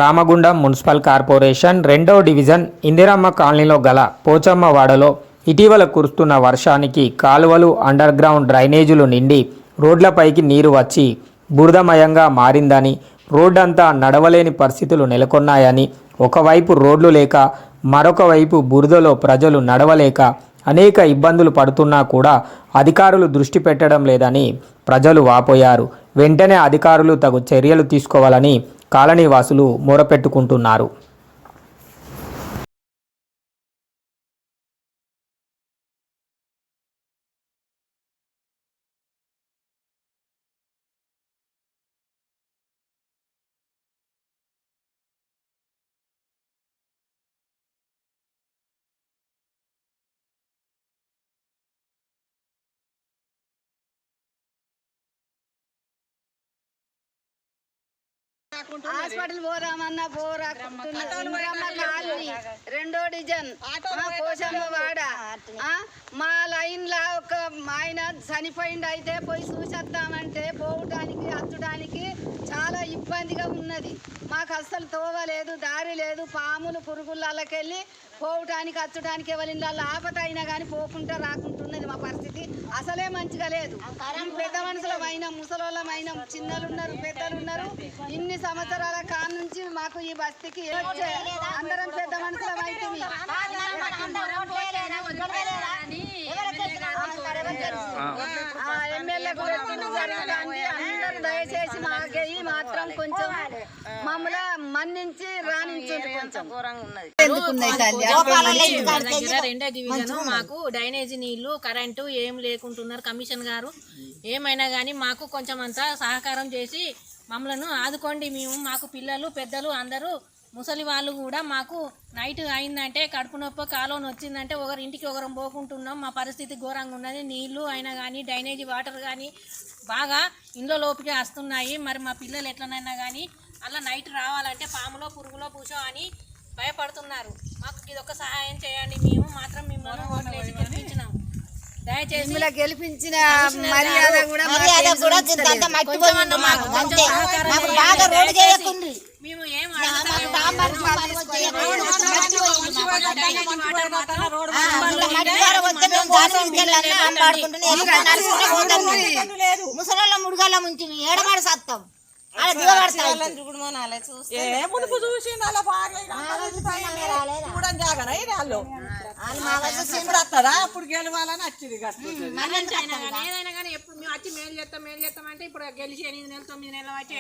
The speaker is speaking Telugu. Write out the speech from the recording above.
రామగుండం మున్సిపల్ కార్పొరేషన్ 2వ డివిజన్ ఇందిరమ్మ కాలనీలో గల పోచమ్మ వాడలో ఇటీవల కురుస్తున్న వర్షానికి కాలువలు అండర్ గ్రౌండ్ డ్రైనేజీలు నిండి రోడ్లపైకి నీరు వచ్చి బురదమయంగా మారిందని, రోడ్డంతా నడవలేని పరిస్థితులు నెలకొన్నాయని, ఒకవైపు రోడ్లు లేక మరొక వైపు బురదలో ప్రజలు నడవలేక అనేక ఇబ్బందులు పడుతున్నా కూడా అధికారులు దృష్టి పెట్టడం లేదని ప్రజలు వాపోయారు. వెంటనే అధికారులు తగు చర్యలు తీసుకోవాలని కాలనీ వాసులు మొరపెట్టుకుంటున్నారు. హాస్పిటల్ పోరామన్నా రెండో డివిజన్ పోషమ్మ వాడ మా లైన్ లా ఒక ఆయన చనిపోయింది. అయితే పోయి చూసేద్దామంటే పోవడానికి అచ్చడానికి చాలా ఇబ్బందిగా ఉన్నది. మాకు అస్సలు తోవలేదు, దారి లేదు. పాములు పురుగులకెళ్ళి పోవటానికి అచ్చడానికి ఎవరిళ్ళ ఆపత అయినా కానీ పోకుండా రాకుంటున్నది. మా పరిస్థితి అసలే మంచిగా లేదు. పెద్ద మనుషులమైన ముసలోళ్ళమైన చిన్నలున్నారు, పెద్దలున్నారు. ఇన్ని సంవత్సరాల కాడ నుంచి మాకు ఈ బస్తీకి అందరం పెద్ద మనుషులం అయితే ఎమ్మెల్యేకు పెట్టింది జరుగుతుంది. అందరూ దయచేసి మాకే మాత్రం కొంచెం మమ్మల్ని మన్నించి రాణించండి. కొంచెం ఘోరంగా ఉన్నది. రెండో డివిజన్ మాకు డ్రైనేజీ నీళ్లు కరెంటు ఏం లేకుంటున్నారు. కమిషన్ గారు ఏమైనా కానీ మాకు కొంచెం అంతా సహకారం చేసి మమ్మల్ని ఆదుకోండి. మేము మాకు పిల్లలు పెద్దలు అందరూ ముసలి వాళ్ళు కూడా మాకు నైట్ అయిందంటే కడుపు నొప్పి కాలువని వచ్చిందంటే ఒకరి ఇంటికి ఒకరం పోకుంటున్నాం. మా పరిస్థితి ఘోరంగా ఉన్నది. నీళ్లు అయినా కానీ డ్రైనేజీ వాటర్ కానీ బాగా ఇంట్లో లోపలికి వస్తున్నాయి. మరి మా పిల్లలు ఎట్లనైనా కానీ అలా నైట్ రావాలంటే పాములో పురుగులో పూసో అని భయపడుతున్నారు. మాకు ఇదొక సహాయం చేయండి. మేము మాత్రం మిమ్మల్ని ఓట్లేసి గెలిపించినాం. దయచేసి గెలిపించిన మర్యాద కూడా మేము ఏం ముసలోళ్ళ ముడుగల ముంచి ఏడమాడు సత్తం మునుపు చూసి అప్పుడు గెలవాలని వచ్చింది. ఏదైనా కానీ ఎప్పుడు మేము వచ్చి మేలు చేస్తాం అంటే ఇప్పుడు గెలిచి 8 నెలలు 9 నెలలు వచ్చి